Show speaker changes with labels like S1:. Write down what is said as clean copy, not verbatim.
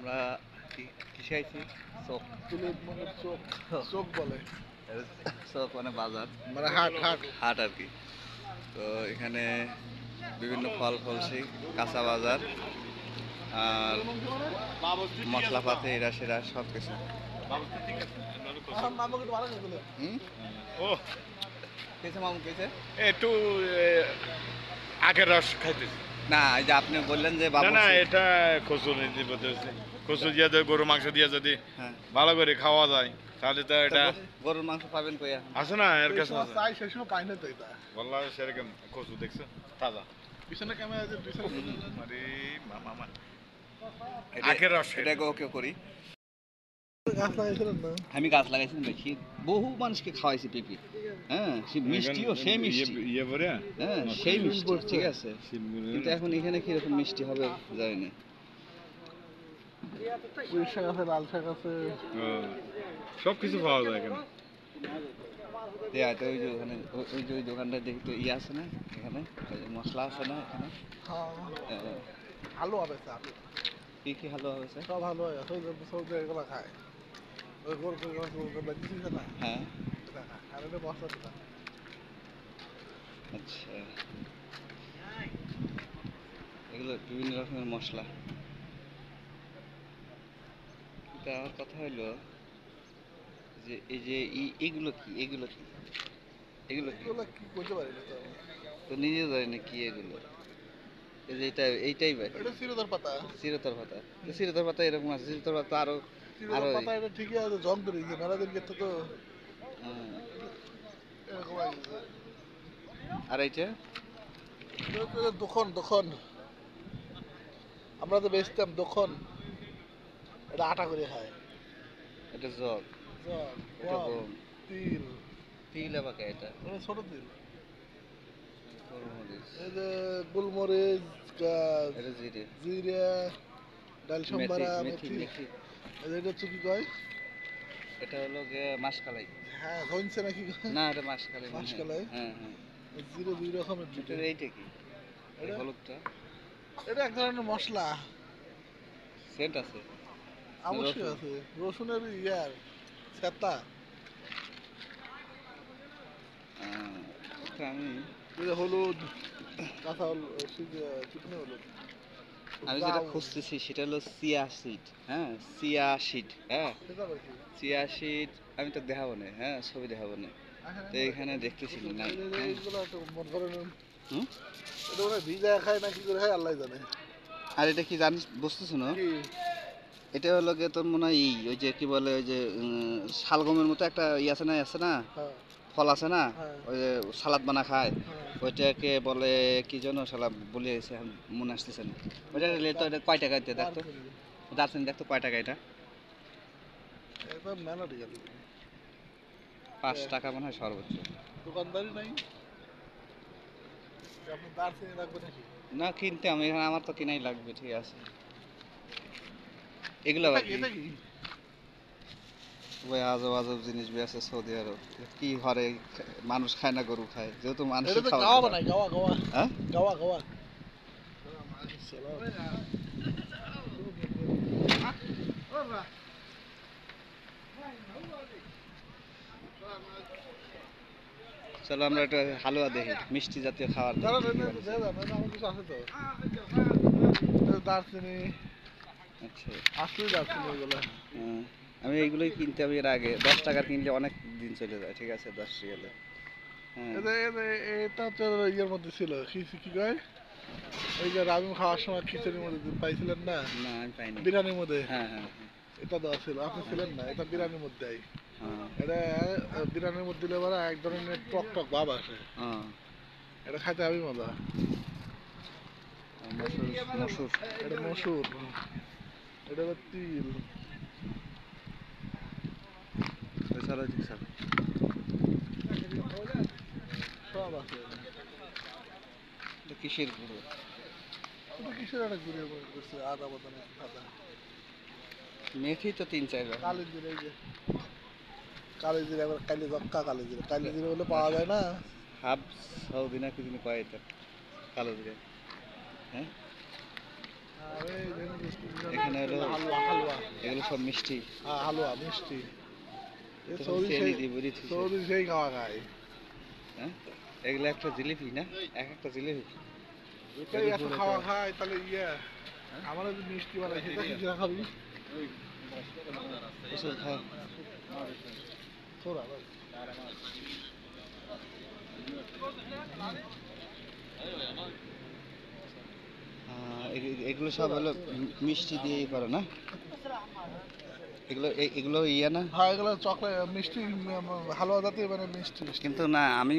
S1: আমরা কিসে আইছি? চোখ
S2: সিলেট মানে চোখ চোখ বলে
S1: চোখ মানে বাজার,
S2: মানে হাট হাট
S1: হাট আর কি। তো এখানে বিভিন্ন ফল ফলছি, কাঁচা বাজার আর মশলাপাতি এরা সেরা সব কিছু। হুম,
S3: ও
S1: কেছে মামু কেছে?
S3: একটু আখের রস খাইতেছি।
S1: না, এই যে আপনি বললেন যে
S3: না
S1: বাবু।
S3: না, এটা কচু বলতেছে। কচু দিয়ে গরু মাংস দিয়ে যদি
S1: হ্যাঁ,
S3: ভালো করে খাওয়া যায় তাহলে তো এটা
S1: গরুর মাংস পাবেন কই এখন?
S3: আছে না এর কাছে আছে।
S2: চাই সেই সময় পাই না তো এটা
S3: বললাম সেরকম কচু দেখছো তাজা।
S2: পিছনে ক্যামেরা আছে পিছনে
S3: আরে মামা
S1: এটা-
S3: আখের রস
S1: এটাকে ওকে করি।
S2: গাছ লাগাইছিলেন না
S1: আমি গাছ লাগাইছি বেশি, বহু মানুষকে খাওয়াইছি পেঁপে। হ্যাঁ, সে মিষ্টিও সেই মিষ্টি।
S3: ইয়ে পরে
S1: হ্যাঁ, সেই মিষ্টি, ঠিক আছে। কিন্তু এখন এখানে কিরকম মিষ্টি হবে জানি না।
S2: পুঁই শাক আছে লাল শাক আছে
S3: সব কিছু পাওয়া যায় এখানে।
S1: তো ওই যে ওখানে ওই যে ওই দোকানটা দেখি তো ইয়ে আছে না এখানে, ওই যে মশলা আছে না এখানে?
S2: হ্যাঁ ভালো হবে চা
S1: কি কি ভালো হয়েছে?
S2: সব ভালো হয় সৌদি এগুলো খায় ওই গোল কিছু না
S1: হ্যাঁ,
S2: এটা খায় আর এটা মশলা দিতা
S1: আচ্ছা, এগুলো বিভিন্ন রকমের মশলা। কিন্তু আমার কথা হলো যে এই যে এগুলো কি, এগুলো কি, এগুলো কি?
S2: এগুলো কি করতে পারি না তো আমি।
S1: তো নিজে জানি না কি এগুলো। এই যে এইটাই ভাই
S2: এটা চিরতর পাতা
S1: চিরতর পাতা। তো চিরতর পাতা এরকম আছে, চিরতর পাতা আরো
S2: চিরতর
S1: আরো
S2: পাতা এটা ঠিকই আছে জং ধরে গেছে মেলাদিন গেছে তো এরকম হয়ে গেছে
S1: আর এইটা
S2: এটা হচ্ছে দোকান দোকান আমরা তো বেচতাম দোকান এটা আটা করে খায়
S1: এটা জগ,
S2: জল,
S1: এটা
S2: গম,
S1: গম,
S2: তিল
S1: তিল আবার কে এটা?
S2: এটা ছোট তিল
S1: গোলমরিচ,
S2: এই যে গোলমরিচ
S1: এটা জিরে,
S2: জিরা ডাল
S1: মেথি,
S2: সম্বারা
S1: মেথি,
S2: মেথি
S1: মেথি।
S2: এই যে এটা হচ্ছে কি কয়
S1: এটা হলো গিয়ে মাসকালাই।
S2: হ্যাঁ হইছে নাকি কয়?
S1: না, এটা মাসকালাই মনে হয়।
S2: মাসকালাই?
S1: হ্যাঁ হ্যাঁ।
S2: জিরে দুই রকমের
S1: এটা
S2: দুটো
S1: এইটা কি? এই
S2: এটা
S1: হলুদটা
S2: এটা এক ধরনের মশলা
S1: সেন্ট আছে?
S2: অবশ্যই
S1: রসুন?
S2: আছে রসুনের ইয়ার সেতা
S1: এটা আমি
S2: এই যে হলুদ কাঁচা চিকনি হলুদ
S1: আমি যেটা খুঁজতেছি সেটা হলো চিয়া সিড। হ্যাঁ, চিয়া সিড। হ্যাঁ,
S2: সেটা বেশি
S1: চিয়া সিড। আমি তো দেখাবো না, হ্যাঁ ছবি দেখাবো না। তো এখানে দেখতেছি না। হ্যাঁ।
S2: এইগুলো একটু মন করেন
S1: হুম?
S2: এটা মনে হয় ভিজা খায় না কি করে খায় আল্লাহ জানে
S1: আর এটা কি জানিস, বুঝতেছো না?
S2: কি
S1: এটা হলো গিয়ে তোর মনে হয় ওই যে কি বলে, ওই যে শালগমের মতো একটা আছে না,
S2: হ্যাঁ
S1: ফল আছে না,
S2: হ্যাঁ
S1: ওই যে সালাদ বানা খায়,
S2: হ্যাঁ
S1: ওইটাকে বলে কি যেন, শালা বলে গেছে, এখন মনে আসতেছে না। ওইটা তো এটা কয় টাকা দিয়ে দেখতো? দার্জিলিং দেখতো কয় টাকা এটা?
S2: একদম মেলাটি গেল
S1: 5 টাকা মনে হয় সর্বোচ্চ।
S2: দোকানদারি নাই আপনি দার্জিলিং রাখবেন নাকি
S1: না, কিনতে আমি এখানে, আমার তো কিনাই লাগবে, ঠিক আছে। এগুলো
S2: এটা
S1: আবার
S2: কি
S1: কি?
S2: এটা কি
S1: ওই আজব আজব জিনিস বেছে সৌদি আরব। কি ঘরে মানুষ খায় না, গরু খায়, যেহেতু মানুষ
S2: এটা তো
S1: খাওয়া
S2: গাওয়া বানায় গাওয়া গাওয়া
S1: হ্যাঁ,
S2: গাওয়া গাওয়া
S1: চলো আমরা একটা হালুয়া দেখি, মিষ্টি জাতীয় খাবার দেখি।
S2: দাঁড়ান
S1: কি কি
S2: এটা
S1: বানাচ্ছে।
S2: আমার কিছু আছে তো দার্জিলিং
S1: আচ্ছা,
S2: আসলেই দার্জিলিং এগুলো
S1: আমি এইগুলোই কিনতে, আমি এর আগে 10 টাকার কিনলে অনেক দিন চলে যায়, ঠিক আছে, 10 রিয়ালে। হ্যাঁ,
S2: এটা হচ্ছে ইয়ের মধ্যে ছিল কি কি কয় ওই যে রাবিম খাওয়ার সময় খিচুড়ির মধ্যে পাইছিলেন না
S1: না আমি পাইনি।
S2: বিরিয়ানির মধ্যে
S1: হ্যাঁ হ্যাঁ হ্যাঁ
S2: এটা দেওয়া ছিল আপনি ছিলেন না এটা বিরিয়ানির মধ্যে
S1: হ্যাঁ
S2: এটা বিরিয়ানির মধ্যে দিলে পরে এক ধরনের টক টক ভাব আসে
S1: হ্যাঁ।
S2: এটা খাইতে হবে মজা
S1: মসুর, মসুর।
S2: এটা মসুর এটা হলো তিল
S1: এছাড়া ঠিক স্যার।
S2: সব আছে
S1: এটা কিসের গুঁড়ো?
S2: এটা কিসের একটা ঘুরিয়ে করছে আদা বাদাম আদা
S1: মেথি তো 3-4 রকম।
S2: কালি জিরে এই যে কালি জিরে আবার কালি জক্কা কালি জিরে বলে পাওয়া যায় না
S1: হাফ সৌদি না কি যিনি কয় এটা, কালো জিরে। হ্যাঁ, এখানে হলো
S2: হালুয়া হালুয়া
S1: এগুলো সব মিষ্টি।
S2: হ্যাঁ হালুয়া মিষ্টি এ
S1: তখন
S2: সৌদি
S1: চেনি
S2: সেই
S1: দিয়ে ভরে থুইছে।
S2: সৌদি সেই খাওয়া খায়
S1: হ্যাঁ এগুলো একটা জিলিপি না, এক একটা জিলিপি।
S2: এটাই এত খাওয়া খায় তাহলে আমার যদি মিষ্টি বানাই সেটা কি কিনা খাবি
S1: ওষুধ খায়।
S2: তোরা ভাই
S1: এগুলো সব হলো মিষ্টি দিয়ে করে না, এগুলো এগুলো ইয়া না।
S2: হ্যাঁ এগুলো চকলেট মিষ্টি হালুয়া জাতীয় মানে মিষ্টি
S1: কিন্তু না আমি